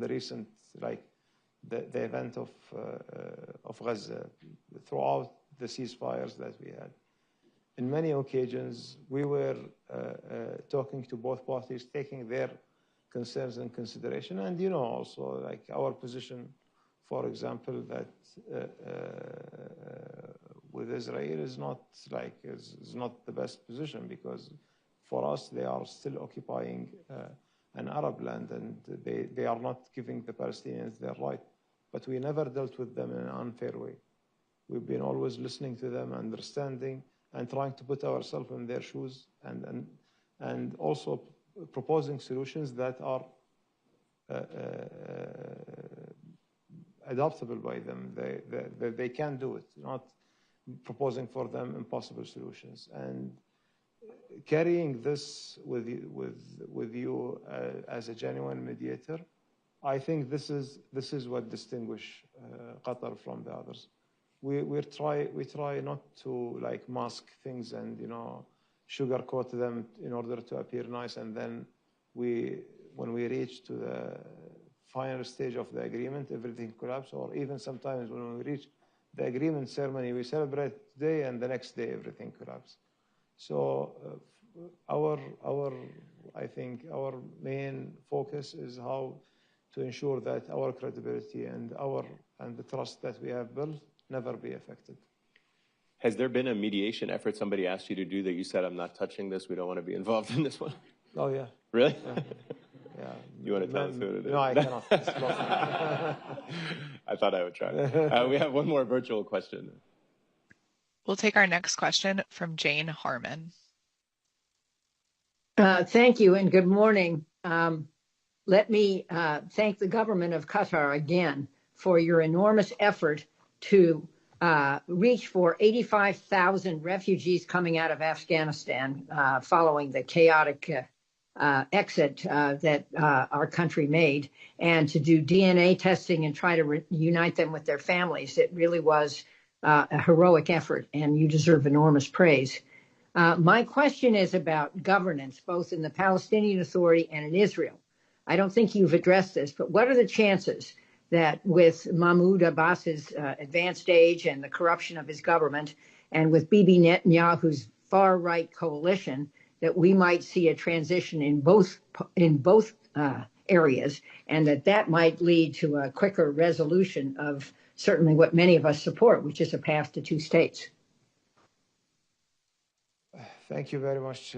the recent, like the event of Gaza, throughout the ceasefires that we had. In many occasions, we were talking to both parties, taking their concerns in consideration. And, you know, also like our position, for example, that with Israel is not like, is not the best position, because for us, they are still occupying an Arab land, and they are not giving the Palestinians their right. But we never dealt with them in an unfair way. We've been always listening to them, understanding, and trying to put ourselves in their shoes, and also proposing solutions that are adoptable by them. They can do it, not proposing for them impossible solutions. And carrying this with you as a genuine mediator, I think this is what distinguishes Qatar from the others. We try not to like mask things and, you know, sugarcoat them in order to appear nice, and then when we reach to the final stage of the agreement, everything collapses. Or even sometimes when we reach the agreement ceremony, we celebrate today, and the next day everything collapses. So I think our main focus is how to ensure that our credibility and the trust that we have built never be affected. Has there been a mediation effort somebody asked you to do that you said, I'm not touching this, we don't want to be involved in this one? Oh, yeah. Really? Yeah. You want to tell us who it is? No, I cannot. I thought I would try. We have one more virtual question. We'll take our next question from Jane Harmon. Thank you and good morning. Let me thank the government of Qatar again for your enormous effort to reach for 85,000 refugees coming out of Afghanistan following the chaotic exit that our country made, and to do DNA testing and try to reunite them with their families. It really was a heroic effort, and you deserve enormous praise. My question is about governance, both in the Palestinian Authority and in Israel. I don't think you've addressed this, but what are the chances that with Mahmoud Abbas's advanced age and the corruption of his government, and with Bibi Netanyahu's far-right coalition, that we might see a transition in both areas, and that might lead to a quicker resolution of certainly what many of us support, which is a path to two states? Thank you very much.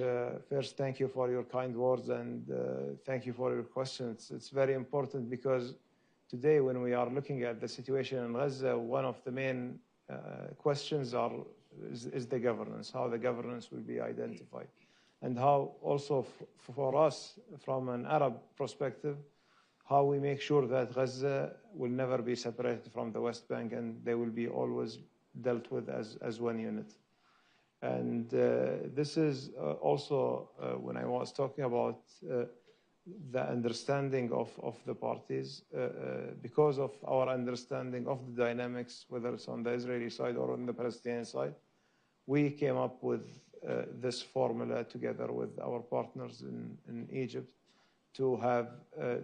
First, thank you for your kind words, and thank you for your questions. It's very important because today, when we are looking at the situation in Gaza, one of the main questions is the governance, how the governance will be identified, and how also for us, from an Arab perspective, how we make sure that Gaza will never be separated from the West Bank, and they will be always dealt with as one unit. And this is also when I was talking about the understanding of the parties, because of our understanding of the dynamics, whether it's on the Israeli side or on the Palestinian side, we came up with this formula together with our partners in Egypt to have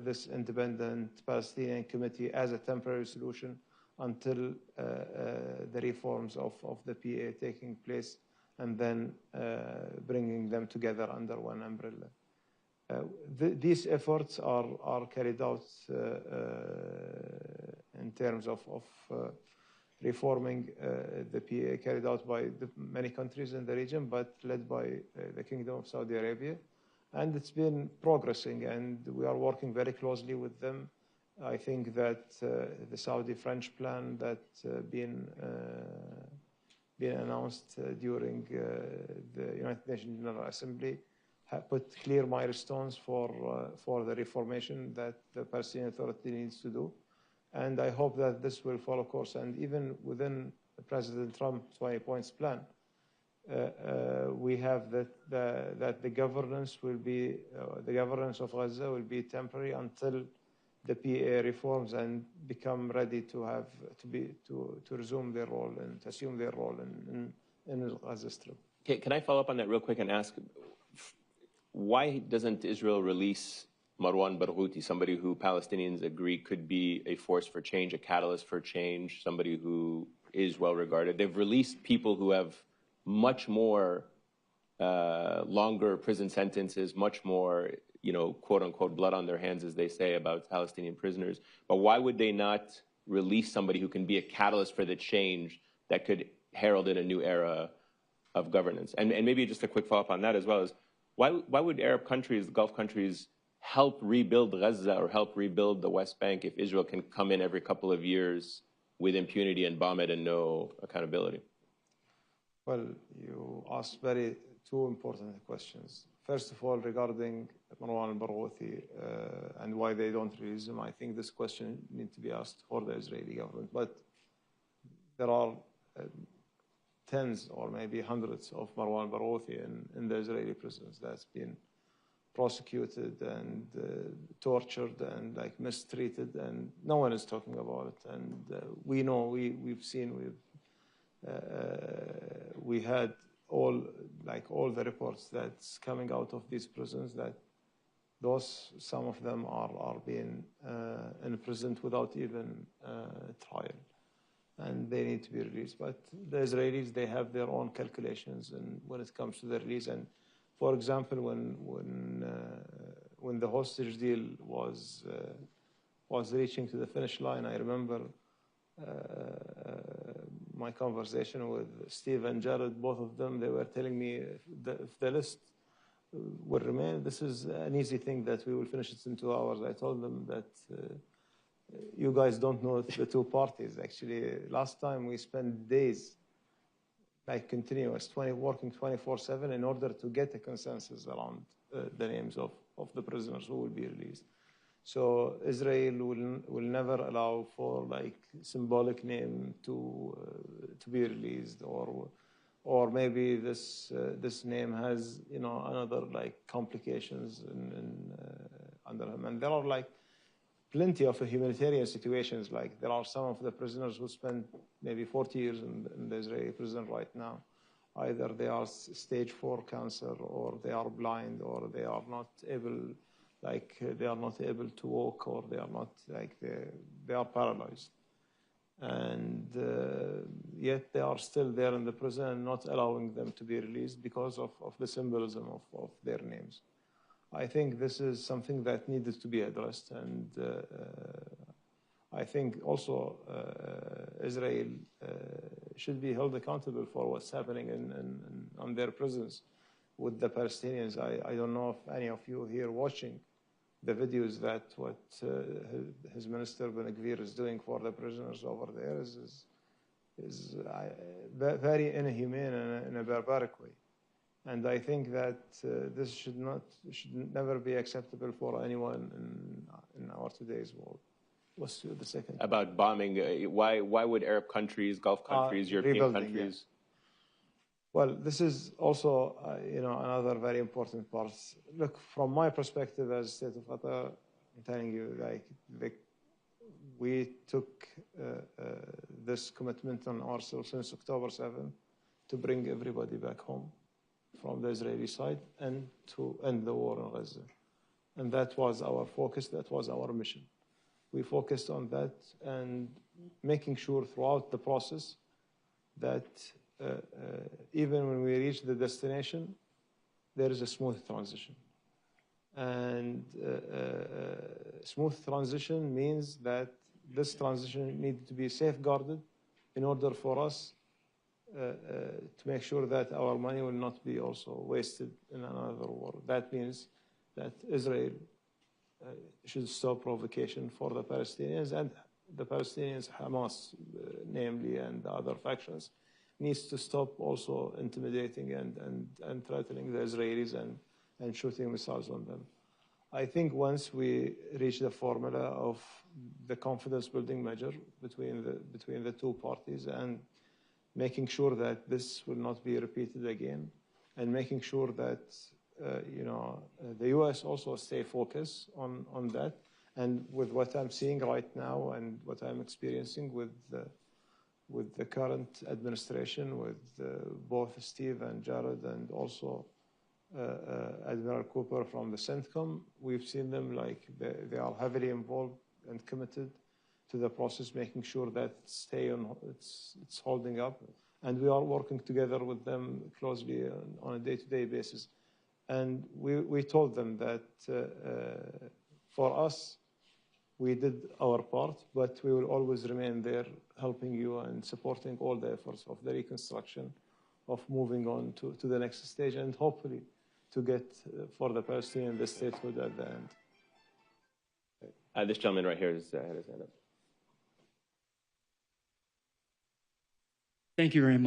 this independent Palestinian committee as a temporary solution until the reforms of the PA taking place, and then bringing them together under one umbrella. These efforts are carried out in terms of reforming the PA, carried out by many countries in the region, but led by the Kingdom of Saudi Arabia. And it's been progressing, and we are working very closely with them. I think that the Saudi-French plan that been announced during the United Nations General Assembly put clear milestones for the reformation that the Palestinian Authority needs to do. And I hope that this will follow course. And even within President Trump's 20 points plan, we have that the governance will be, the governance of Gaza will be temporary until the PA reforms and become ready to resume their role and to assume their role in the Gaza Strip. Okay, can I follow up on that real quick and ask, why doesn't Israel release Marwan Barghouti, somebody who Palestinians agree could be a force for change, a catalyst for change, somebody who is well regarded. They've released people who have much more longer prison sentences, much more, quote unquote, blood on their hands, as they say, about Palestinian prisoners. But why would they not release somebody who can be a catalyst for the change that could herald in a new era of governance? And maybe just a quick follow-up on that as well is, why would Arab countries, the Gulf countries, help rebuild Gaza or help rebuild the West Bank if Israel can come in every couple of years with impunity and bomb it and no accountability? Well, you asked two important questions. First of all, regarding Marwan Barghouti and why they don't release him, I think this question needs to be asked for the Israeli government. But there are tens or maybe hundreds of Marwan Barghouti in the Israeli prisons that's been prosecuted and tortured and mistreated, and no one is talking about it. And we know, we've seen, we had all the reports that's coming out of these prisons that some of them are being imprisoned without even trial, and they need to be released. But the Israelis, they have their own calculations and when it comes to the release. And for example, when the hostage deal was reaching to the finish line, I remember my conversation with Steve and Jared. Both of them, they were telling me if the list will remain, this is an easy thing that we will finish it in 2 hours. I told them that you guys don't know the two parties. Actually, last time we spent days continuous, working 24/7 in order to get a consensus around the names of the prisoners who will be released. So Israel will never allow for symbolic name to be released, or maybe this name has another complications under him. And there are plenty of humanitarian situations. There are some of the prisoners who spend maybe 40 years in the Israeli prison right now. Either they are stage 4 cancer, or they are blind, or they are not able, they are not able to walk, or they are not they are paralyzed, and yet they are still there in the prison, not allowing them to be released because of the symbolism of their names. I think this is something that needed to be addressed, and I think also Israel should be held accountable for what's happening on their prisons with the Palestinians. I don't know if any of you here watching the videos that what his minister Ben Gvir is doing for the prisoners over there is very inhumane and in a barbaric way. And I think that this should never be acceptable for anyone in our today's world. What's the second? About bombing. Why would Arab countries, Gulf countries, European countries? Yeah. Well, this is also another very important part. Look, from my perspective as state of Qatar, I'm telling you, we took this commitment on ourselves since October 7th to bring everybody back home from the Israeli side and to end the war in Gaza. And that was our focus, that was our mission. We focused on that and making sure throughout the process that even when we reach the destination, there is a smooth transition. And smooth transition means that this transition needed to be safeguarded in order for us to make sure that our money will not be also wasted in another war. That means that Israel should stop provocation for the Palestinians, and the Palestinians, Hamas namely, and the other factions, needs to stop also intimidating and threatening the Israelis and shooting missiles on them. I think once we reach the formula of the confidence building measure between the two parties, and making sure that this will not be repeated again, and making sure that the U.S. also stay focused on that. And with what I'm seeing right now and what I'm experiencing with the current administration, with both Steve and Jared, and also Admiral Cooper from the CENTCOM. We've seen them like they are heavily involved and committed to the process, making sure that it's holding up. And we are working together with them closely on a day-to-day basis. And we told them that for us, we did our part, but we will always remain there helping you and supporting all the efforts of the reconstruction, of moving on to the next stage, and hopefully to get for the Palestinian the statehood at the end. This gentleman right here has had his hand up. Thank you very much.